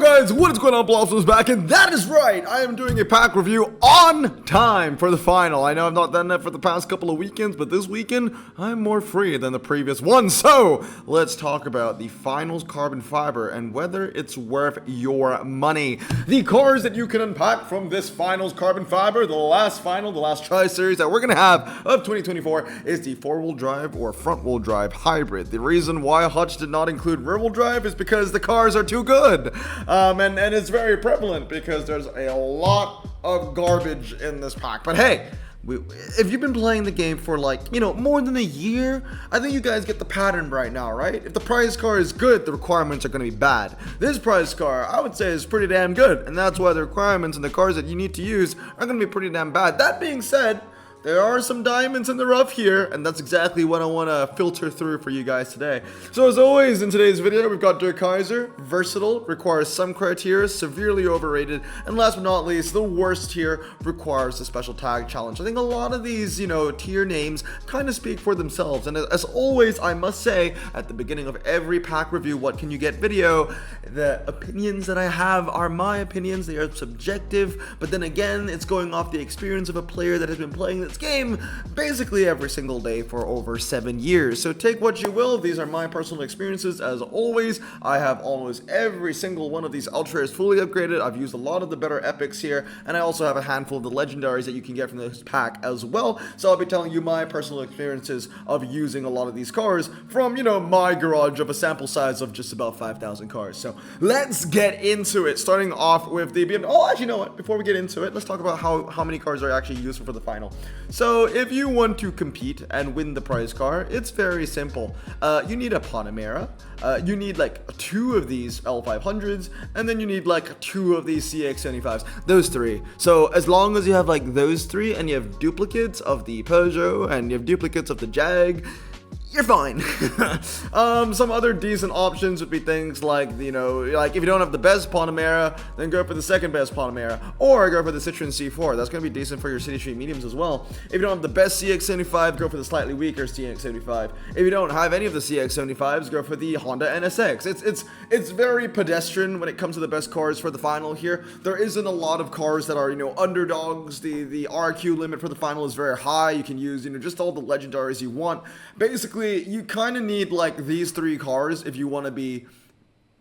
guys, what is going on? Blossom's back, and that is right, I am doing a pack review on time for the final. I know I've not done that for the past couple of weekends, but this weekend, I'm more free than the previous one. So, let's talk about the finals carbon fiber and whether it's worth your money. The cars that you can unpack from this finals carbon fiber, the last tri-series that we're going to have of 2024 is the four-wheel drive or front-wheel drive hybrid. The reason why Hutch did not include rear-wheel drive is because the cars are too good. And it's very prevalent because there's a lot of garbage in this pack. But hey, if you've been playing the game for more than a year, I think you guys get the pattern right now, right? If the prize car is good, the requirements are going to be bad. This prize car, I would say, is pretty damn good, and that's why the requirements and the cars that you need to use are going to be pretty damn bad. That being said, there are some diamonds in the rough here, and that's exactly what I want to filter through for you guys today. So as always, in today's video, we've got Der Kaiser, versatile, requires some criteria, severely overrated, and last but not least, the worst tier requires the special tag challenge. I think a lot of these, tier names kind of speak for themselves, and as always, I must say, at the beginning of every pack review, what can you get video, the opinions that I have are my opinions, they are subjective, but then again, it's going off the experience of a player that has been playing this game basically every single day for over 7 years. So take what you will. These are my personal experiences. As always, I have almost every single one of these ultras fully upgraded. I've used a lot of the better epics here, and I also have a handful of the legendaries that you can get from this pack as well. So I'll be telling you my personal experiences of using a lot of these cars from, my garage of a sample size of just about 5,000 cars. So let's get into it, starting off with the BMW. Oh, actually, you know what? Before we get into it, let's talk about how many cars are actually useful for the final. So if you want to compete and win the prize car, it's very simple. You need a Panamera, you need like 2 of these L500s, and then you need like 2 of these CX-75s, those 3. So as long as you have like those 3 and you have duplicates of the Peugeot and you have duplicates of the Jag, you're fine. Some other decent options would be things like, if you don't have the best Panamera, then go for the second best Panamera, or go for the Citroen C4. That's going to be decent for your city street mediums as well. If you don't have the best CX-75, go for the slightly weaker CX-75. If you don't have any of the CX-75s, go for the Honda NSX. It's very pedestrian when it comes to the best cars for the final here. There isn't a lot of cars that are, underdogs. The RQ limit for the final is very high. You can use, just all the legendaries you want. Basically, you kind of need like these 3 cars if you want to be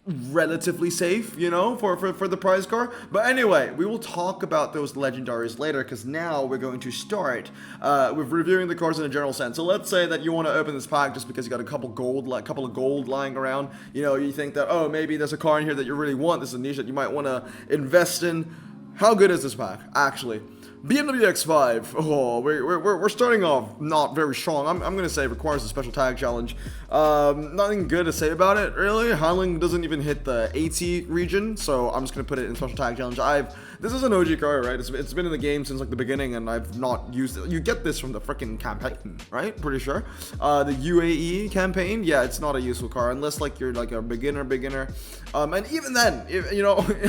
relatively safe, for the prize car. But anyway, we will talk about those legendaries later, because now we're going to start with reviewing the cars in a general sense. So let's say that you want to open this pack just because you got a couple of gold lying around. You think that, oh, maybe there's a car in here that you really want. This is a niche that you might want to invest in. How good is this pack, actually? BMW X5, we're starting off not very strong. I'm going to say requires a special tag challenge. Nothing good to say about it, really. Handling doesn't even hit the 80 region, so I'm just going to put it in special tag challenge. This is an OG car, right? It's been in the game since like the beginning, and I've not used it. You get this from the freaking campaign, right? Pretty sure. The UAE campaign, yeah, it's not a useful car unless like you're like a beginner. And even then,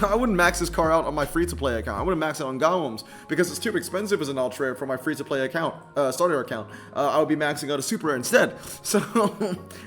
I wouldn't max this car out on my free-to-play account. I wouldn't max it on Gowham's because it's too expensive as an ultra for my free-to-play account, starter account. I would be maxing out a super rare instead. So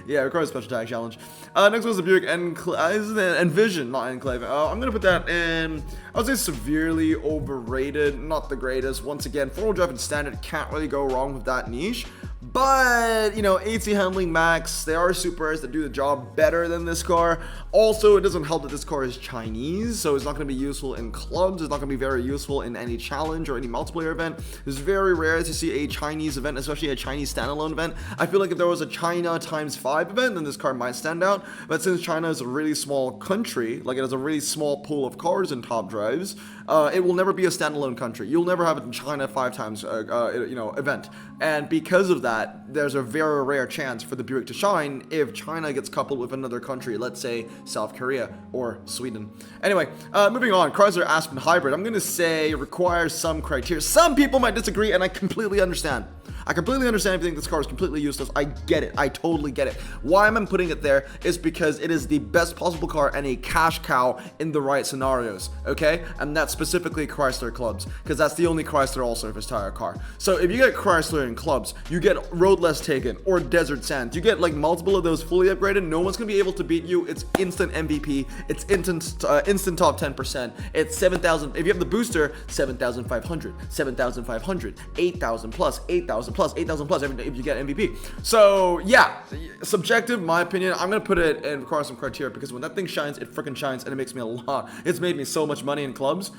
yeah, it requires a special tag challenge. Next was the Buick Envision, not Enclave. I'm gonna put that in, I would say, severely overrated, not the greatest. Once again, four-wheel drive and standard, can't really go wrong with that niche. But, 80 handling max, they are supers that do the job better than this car. Also, it doesn't help that this car is Chinese, so it's not going to be useful in clubs. It's not going to be very useful in any challenge or any multiplayer event. It's very rare to see a Chinese event, especially a Chinese standalone event. I feel like if there was a China ×5 event, then this car might stand out. But since China is a really small country, like it has a really small pool of cars in top drives, it will never be a standalone country. You'll never have a China 5 times, event. And because of that, there's a very rare chance for the Buick to shine if China gets coupled with another country, let's say South Korea or Sweden. Anyway, moving on, Chrysler Aspen Hybrid, I'm going to say requires some criteria. Some people might disagree, and I completely understand. I completely understand if you think this car is completely useless. I get it. I totally get it. Why I'm putting it there is because it is the best possible car and a cash cow in the right scenarios, okay? And that's specifically Chrysler clubs, because that's the only Chrysler all-surface tire car. So if you get Chrysler in clubs, you get Roadless Taken or Desert Sands. You get like multiple of those fully upgraded. No one's gonna be able to beat you. It's instant MVP. It's instant top 10%. It's 7,000. If you have the booster, 7,500, 7,500, 8,000 plus, 8,000 plus, 8,000 plus if you get MVP. So yeah, subjective, my opinion. I'm gonna put it and require some criteria, because when that thing shines, it freaking shines, and it makes me a lot. It's made me so much money in clubs.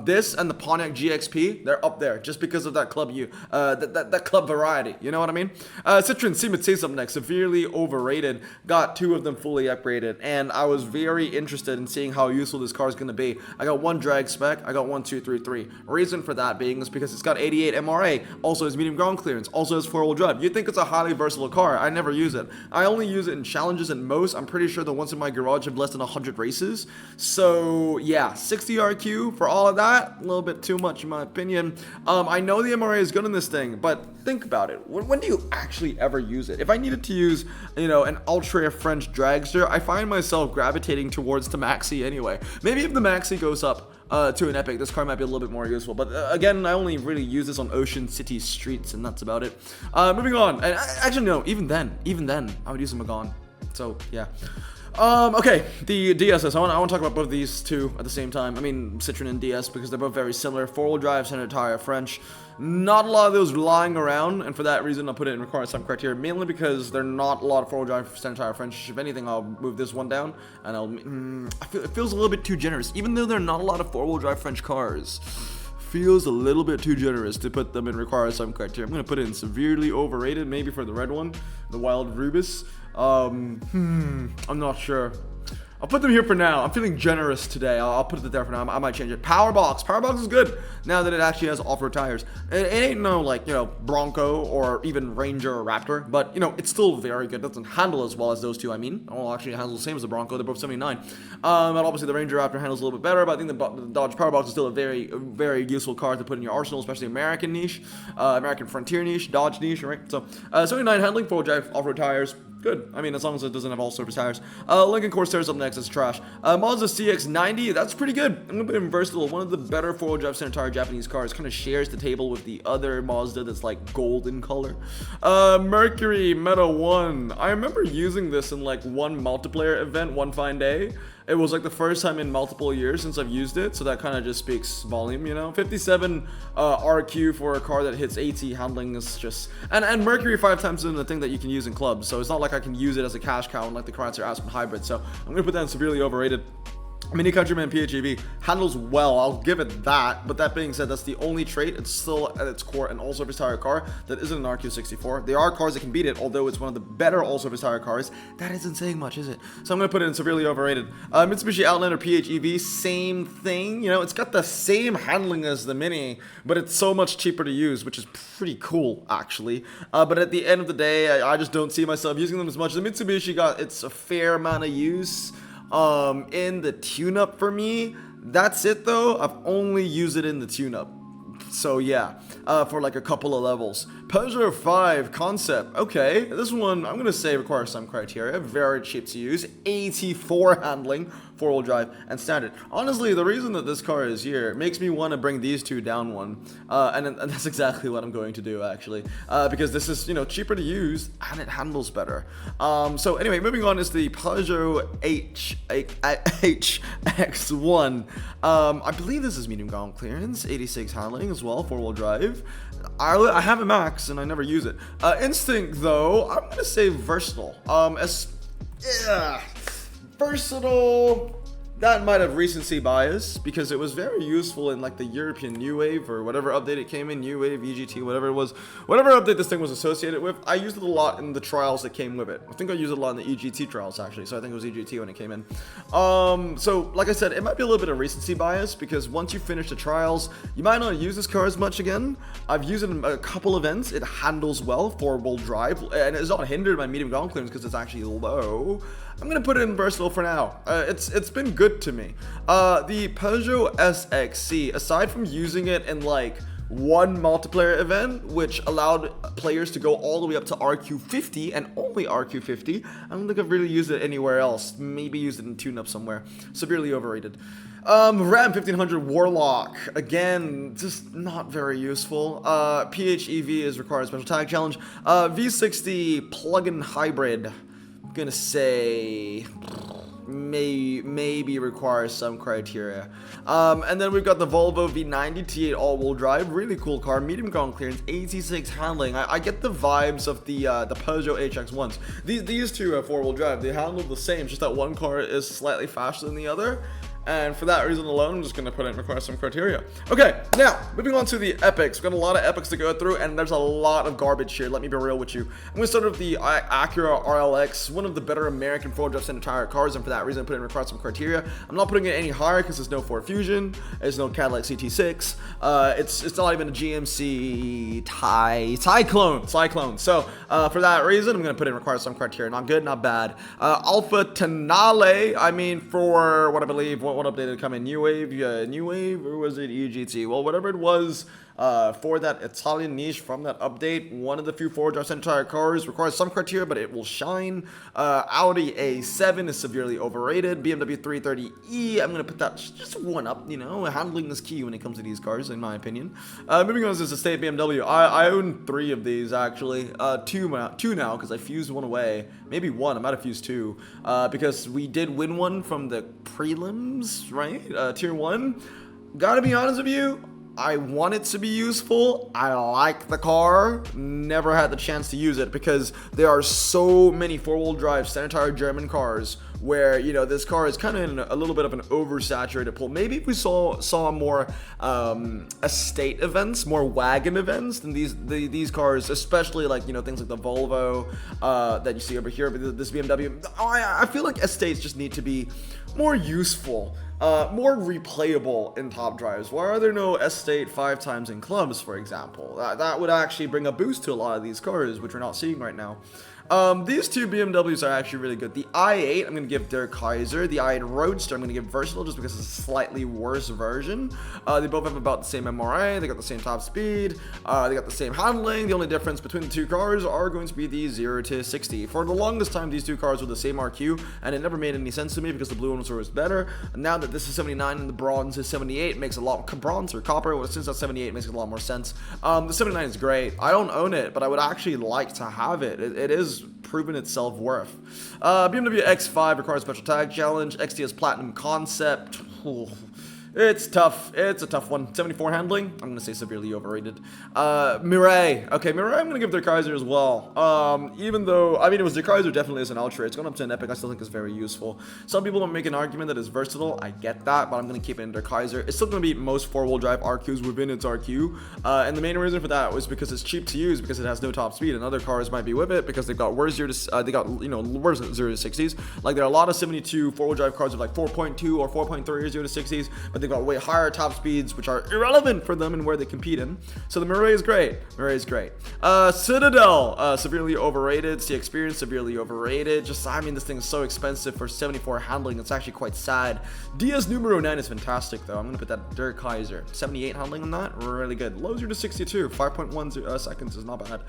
This and the Pontiac GXP, they're up there just because of that club that club variety. You know what I mean? Citroen C-Mercedes up next, severely overrated. Got 2 of them fully upgraded, and I was very interested in seeing how useful this car is going to be. I got 1 drag spec, I got 1, 2, 3, 3. Reason for that being is because it's got 88 MRA, also has medium ground clearance, also has 4-wheel drive. You'd think it's a highly versatile car. I never use it. I only use it in challenges at most. I'm pretty sure the ones in my garage have less than 100 races. So yeah, 60 RQ for all of that, a little bit too much in my opinion. I know the MRA is good in this thing, but think about it. When do you actually ever use it? If I needed to use, you know, an ultra French dragster, I find myself gravitating towards the Maxi anyway. Maybe if the Maxi goes up to an Epic, this car might be a little bit more useful. But again, I only really use this on Ocean City streets, and that's about it. Moving on. And actually, no, even then, I would use a Megane. So yeah. Okay, the DSS. I want to talk about both of these two at the same time. I mean, Citroen and DS, because they're both very similar. 4-wheel drive, center tire, French. Not a lot of those lying around, and for that reason, I'll put it in require some criteria, mainly because there are not a lot of 4-wheel drive, center tire, French. If anything, I'll move this one down, and it feels a little bit too generous, even though there are not a lot of 4-wheel drive French cars. Feels a little bit too generous to put them in require some criteria. I'm going to put it in severely overrated, maybe for the red one, the Wild Rubis. I'm not sure. I'll put them here for now. I'm feeling generous today. I'll put it there for now. I might change it. Power box is good now that it actually has off-road tires. It ain't no, like, you know, Bronco or even Ranger or Raptor, but, you know, it's still very good. It doesn't handle as well as those two, I mean. Well, actually, it handles the same as the Bronco. They're both 79. And obviously, the Ranger Raptor handles a little bit better, but I think the Dodge Power Box is still a very, very useful car to put in your arsenal, especially American niche, American Frontier niche, Dodge niche, right? So, 79 handling, 4-wheel drive, off-road tires. Good. I mean, as long as it doesn't have all-surface tires. Lincoln Corsair's up next. It's trash. Mazda CX-90. That's pretty good. I'm going to put it in versatile. One of the better 4-wheel drive center tire Japanese cars. Kind of shares the table with the other Mazda that's like gold in color. Mercury Meta 1. I remember using this in like one multiplayer event one fine day. It was like the first time in multiple years since I've used it, so that kind of just speaks volume, you know. 57 RQ for a car that hits 80 handling is just... And Mercury 5 times in the thing that you can use in clubs, so it's not like I can use it as a cash cow in like the Chrysler Aspen Hybrid, so I'm going to put that in severely overrated. Mini Countryman PHEV handles well, I'll give it that, but that being said, that's the only trait. It's still at its core an all-surface tire car that isn't an RQ64. There are cars that can beat it, although it's one of the better all-surface tire cars. That isn't saying much, is it? So I'm going to put it in severely overrated. Mitsubishi Outlander PHEV, same thing. You know, it's got the same handling as the Mini, but it's so much cheaper to use, which is pretty cool, actually. But at the end of the day, I just don't see myself using them as much. The Mitsubishi got its a fair amount of use in the tune-up for me. That's it though. I've only used it in the tune-up. So yeah, for like a couple of levels. Peugeot 5 Concept. Okay, this one I'm gonna say requires some criteria. Very cheap to use. 84 handling, 4-wheel drive, and standard. Honestly, the reason that this car is here makes me want to bring these two down one, and that's exactly what I'm going to do actually, because this is, you know, cheaper to use and it handles better. So anyway, moving on is the Peugeot HX1. I believe this is medium ground clearance, 86 handling as well, 4-wheel drive. I have a Max and I never use it. Instinct though, I'm gonna say versatile. Versatile. That might have recency bias because it was very useful in like the European New Wave or whatever update it came in, New Wave, EGT, whatever it was, whatever update this thing was associated with. I used it a lot in the trials that came with it. I think I used it a lot in the EGT trials actually, so I think it was EGT when it came in. So like I said, it might be a little bit of recency bias because once you finish the trials, you might not use this car as much again. I've used it in a couple events. It handles well, 4-wheel drive, and it's not hindered by medium ground clearance because it's actually low. I'm gonna put it in versatile for now. It's been good to me. The Peugeot SXC, aside from using it in like one multiplayer event, which allowed players to go all the way up to RQ50 and only RQ50. I don't think I've really used it anywhere else. Maybe used it in tune-up somewhere. Severely overrated. Ram 1500 Warlock, again, just not very useful. PHEV is required special tag challenge. V60 plug-in hybrid, I'm gonna say maybe requires some criteria. And then we've got the Volvo V90 T8 all-wheel drive, really cool car, medium ground clearance, 86 handling. I get the vibes of the Peugeot HX1s. These two are four-wheel drive. They handle the same, just that one car is slightly faster than the other. And for that reason alone, I'm just going to put in require some criteria. Okay, now, moving on to the epics. We've got a lot of epics to go through, and there's a lot of garbage here. Let me be real with you. I'm going to start with the Acura RLX, one of the better American four-wheel drive center tire cars, and for that reason, I put in require some criteria. I'm not putting it any higher because there's no Ford Fusion, there's no Cadillac CT6, it's not even a GMC Cyclone. So, for that reason, I'm going to put in require some criteria. Not good, not bad. Alpha Tonale, I mean, for what I believe, what update did come in? New Wave, or was it EGT? Well, whatever it was, for that Italian niche from that update, one of the few four-wheel drive center cars requires some criteria, but it will shine. Audi A7 is severely overrated. BMW 330e, I'm gonna put that just one up. You know, handling is key when it comes to these cars, in my opinion. Moving on to the Estate BMW, I own 3 of these actually. Two now because I fused one away. Maybe one. I might have fused 2 because we did win one from the prelims, right? Tier 1. Gotta be honest with you, I want it to be useful. I like the car. Never had the chance to use it because there are so many four-wheel drive center tire German cars where, you know, this car is kind of in a little bit of an oversaturated pool. Maybe if we saw more estate events, more wagon events than these cars, especially like, you know, things like the Volvo that you see over here, but this BMW. I feel like estates just need to be more useful. More replayable in top drives. Why are there no estate 5 times in clubs, for example? That would actually bring a boost to a lot of these cars, which we're not seeing right now. These two BMWs are actually really good. The i8, I'm going to give Der Kaiser. The i8 Roadster, I'm going to give Versatile just because it's a slightly worse version. They both have about the same MRI. They got the same top speed. They got the same handling. The only difference between the two cars are going to be the 0 to 60. For the longest time, these two cars were the same RQ, and it never made any sense to me because the blue one was always better. Now that this is 79 and the bronze is 78, it makes a lot bronze or copper. Well, since that's 78, it makes a lot more sense. The 79 is great. I don't own it, but I would actually like to have it. It is proven its self-worth. BMW X5 requires special tag challenge. XTS Platinum Concept. It's tough. It's a tough one. 74 handling, I'm going to say severely overrated. Mirai. Okay, Mirai, I'm going to give Der Kaiser as well. Even though, I mean, it was Der Kaiser definitely is an ultra. It's gone up to an epic. I still think it's very useful. Some people will make an argument that it's versatile. I get that, but I'm going to keep it in Der Kaiser. It's still going to beat most four-wheel drive RQs within its RQ. And the main reason for that was because it's cheap to use because it has no top speed. And other cars might be with it because they've got worse 0 to, worse 0 to 60s. Like there are a lot of 72 four-wheel drive cars with like 4.2 or 4.3 or 0 to 60s, but they've got way higher top speeds, which are irrelevant for them and where they compete in. So the Mirai is great. Citadel, severely overrated. The Experience, severely overrated. Just, I mean, this thing is so expensive for 74 handling. It's actually quite sad. DS Numero 9 is fantastic, though. I'm going to put that Der Kaiser. 78 handling on that, really good. Low 0 to 62, 5.1 seconds is not bad.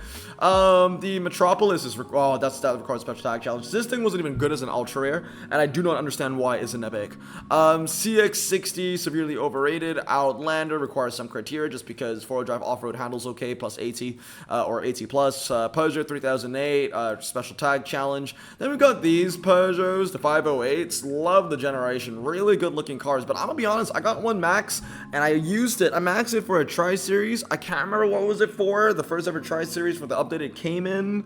The Metropolis is, that requires special tag challenge. This thing wasn't even good as an ultra rare, and I do not understand why it's an epic. CX60, severely overrated. Outlander requires some criteria just because four-wheel drive off-road handles okay, plus 80 or 80 plus. Peugeot 3008, special tag challenge. Then we've got these Peugeots, the 508s. Love the generation, really good looking cars. But I'm gonna be honest, I got one Max and I used it. I maxed it for a Tri-Series. I can't remember what was it for. The first ever Tri-Series for the update it came in.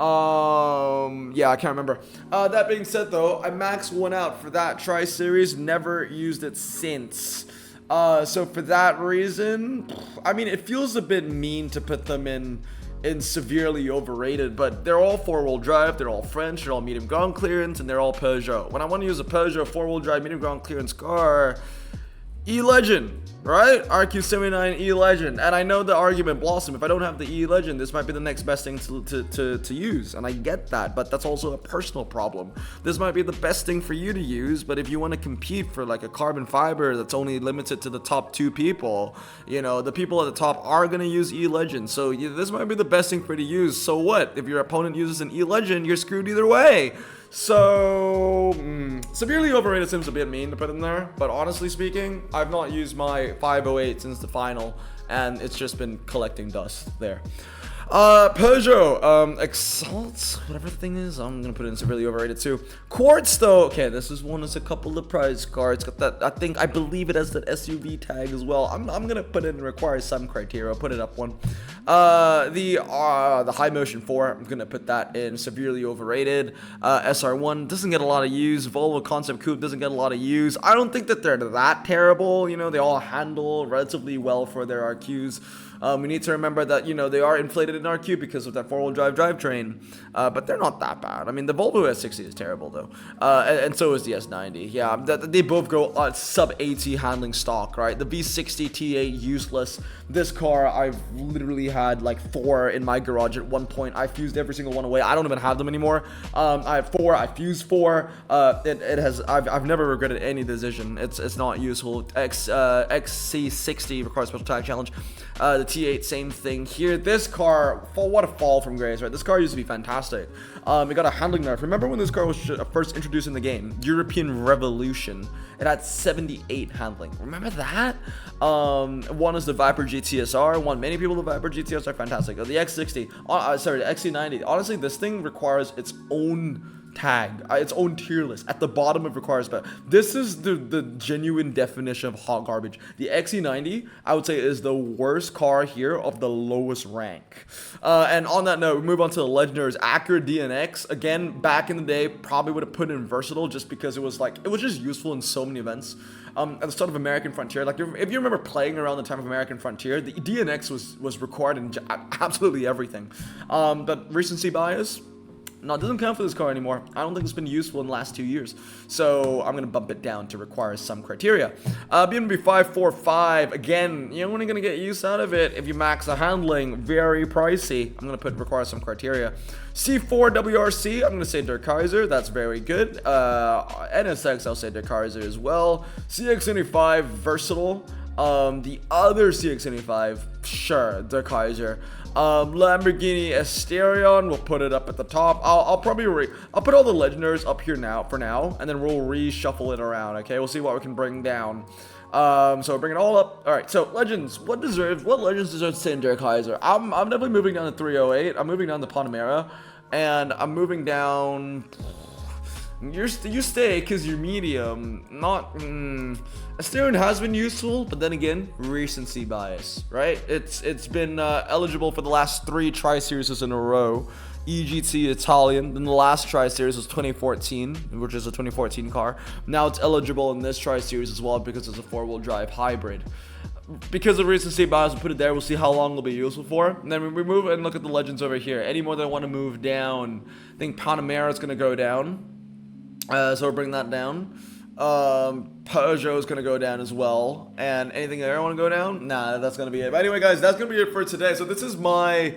Yeah, I can't remember. That being said, though, I maxed one out for that Tri-Series. Never used it since. So for that reason, I mean, it feels a bit mean to put them in severely overrated, but they're all four-wheel drive, they're all French, they're all medium ground clearance, and they're all Peugeot. When I want to use a Peugeot four-wheel drive medium ground clearance car, E-Legend, right? RQ79 E-Legend. And I know the argument, Blossom, if I don't have the E-Legend, this might be the next best thing to use. And I get that, but that's also a personal problem. This might be the best thing for you to use, but if you want to compete for like a carbon fiber that's only limited to the top 2 people, you know, the people at the top are going to use E-Legend. So this might be the best thing for you to use. So what? If your opponent uses an E-Legend, you're screwed either way. So, severely overrated seems a bit mean to put in there, but honestly speaking, I've not used my 508 since the final, and it's just been collecting dust there. Peugeot, Exalt, whatever the thing is, I'm gonna put it in severely overrated too. Quartz though, okay, this is one that's a couple of prize cards, got that, I believe it has that SUV tag as well. I'm gonna put it in requires some criteria, I'll put it up one. The High Motion 4, I'm gonna put that in severely overrated. SR1 doesn't get a lot of use, Volvo Concept Coupe doesn't get a lot of use. I don't think that they're that terrible, you know, they all handle relatively well for their RQs. We need to remember that, you know, they are inflated in RQ because of that four-wheel drive drivetrain, but they're not that bad. I mean, the Volvo S60 is terrible, though, and so is the S90. Yeah, they both go sub-80 handling stock, right? The V60 T8, useless. This car, I've literally had like 4 in my garage at one point. I fused every single one away. I don't even have them anymore. I have 4. I fused 4. I've never regretted any decision. It's not useful. XC60 requires special tag challenge. The T8, same thing here. This car, what a fall from grace, right? This car used to be fantastic. It got a handling nerf. Remember when this car was first introduced in the game? European Revolution. It had 78 handling. Remember that? One is the Viper GTSR. Many people, the Viper GTSR are fantastic. The X60, sorry, the XC90. Honestly, this thing requires its own tag, its own tier list at the bottom of requires, but this is the genuine definition of hot garbage. The XC90, I would say, is the worst car here of the lowest rank. And on that note, we move on to the legendaries. Acura DNX, again, back in the day, probably would have put in versatile just because it was just useful in so many events. At the start of American Frontier, like if you remember playing around the time of American Frontier, the DNX was required in absolutely everything. But recency bias, no, it doesn't count for this car anymore. I don't think it's been useful in the last 2 years. So I'm going to bump it down to require some criteria. BMW 545, again, you're only going to get use out of it if you max the handling. Very pricey. I'm going to put require some criteria. C4 WRC, I'm going to say Der Kaiser. That's very good. NSX, I'll say Der Kaiser as well. CX-75, versatile. The other CX-75, sure, Der Kaiser. Lamborghini Asterion, we'll put it up at the top. I'll probably put all the legendaries up here for now, and then we'll reshuffle it around. Okay, we'll see what we can bring down. So we'll bring it all up. All right, so legends. What legends deserve to stay in Der Kaiser? I'm definitely moving down to 308. I'm moving down to Panamera, and I'm moving down. You stay because you're medium. Not Asterion has been useful, but then again, recency bias, right? It's been eligible for the last 3 tri-series in a row. EGT Italian, then the last tri-series was 2014, which is a 2014 car. Now it's eligible in this tri-series as well because it's a 4-wheel drive hybrid. Because of recency bias, we'll put it there. We'll see how long it'll be useful for. And then we move and look at the legends over here. Any more that I want to move down? I think Panamera is going to go down. So we'll bring that down. Peugeot is going to go down as well. And anything there I want to go down? Nah, that's going to be it. But anyway, guys, that's going to be it for today. So this is my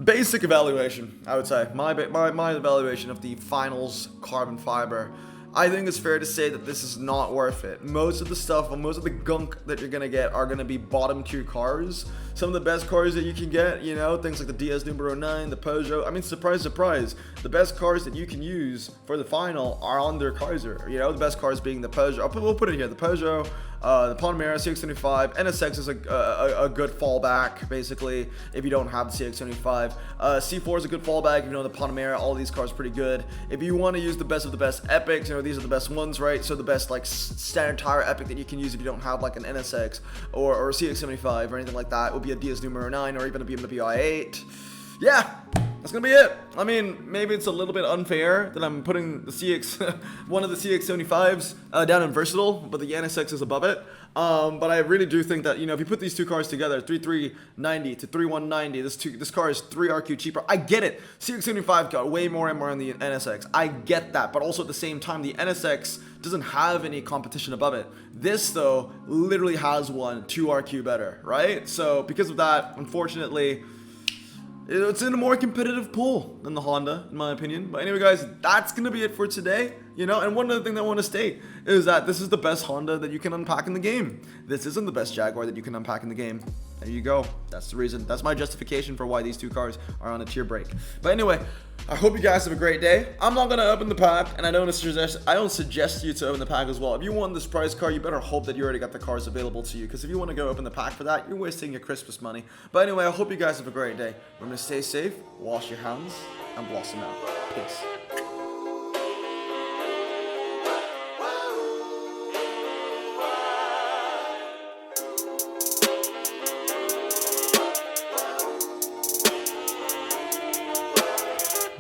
basic evaluation, I would say. My evaluation of the finals carbon fiber. I think it's fair to say that this is not worth it. Most of the stuff, most of the gunk that you're going to get are going to be bottom tier cars. Some of the best cars that you can get, you know, things like the DS numero 9, the Peugeot. I mean, surprise, surprise. The best cars that you can use for the final are on their Kaiser. You know, the best cars being the Peugeot. We'll put it here. The Peugeot, the Panamera, CX-75. NSX is a good fallback, basically, if you don't have the CX-75. C4 is a good fallback if you know the Panamera. All these cars are pretty good. If you want to use the best of the best epics, you know, these are the best ones, right? So the best, like, standard tire epic that you can use if you don't have, like, an NSX or a CX-75 or anything like that would be a DS numero 9 or even a BMW i8. Yeah. that's gonna be it. I mean, maybe it's a little bit unfair that I'm putting the CX, one of the CX-75s down in Versatile, but the NSX is above it. But I really do think that, you know, if you put these two cars together, 3390 to 3190, this car is 3 RQ cheaper. I get it. CX-75 got way more MR on the NSX. I get that, but also at the same time, the NSX doesn't have any competition above it. This, though, literally has 2 RQ better, right? So because of that, unfortunately, it's in a more competitive pool than the Honda, in my opinion. But anyway, guys, that's going to be it for today. You know, and one other thing that I want to state is that this is the best Honda that you can unpack in the game. This isn't the best Jaguar that you can unpack in the game. There you go. That's the reason. That's my justification for why these two cars are on a tier break. But anyway, I hope you guys have a great day. I'm not gonna open the pack, and I don't suggest you to open the pack as well. If you want this prize car, you better hope that you already got the cars available to you, because if you want to go open the pack for that, you're wasting your Christmas money. But anyway, I hope you guys have a great day. Remember to stay safe, wash your hands, and blossom out. Peace.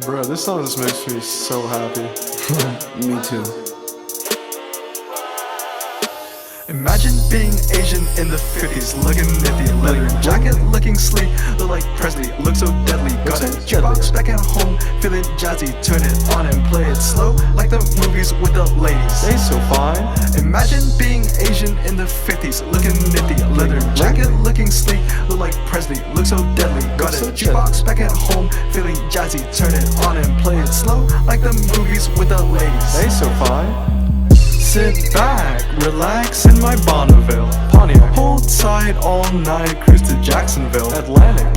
Bro, this song just makes me so happy. Me too. Imagine being Asian in the 50s, looking nifty, leather jacket, looking sleek, look like Presley, look so deadly. Got a jukebox back at home, feeling jazzy, turn it on and play it slow, like the movies with the ladies. They so fine. Imagine being Asian in the 50s, looking nifty, leather jacket, looking sleek, look like Presley, look so deadly. Got a jukebox back at home, feeling jazzy, turn it on and play it slow, like the movies with the ladies. They so fine. Sit back, relax in my Bonneville Pontiac. Hold tight all night, cruise to Jacksonville, Atlantic.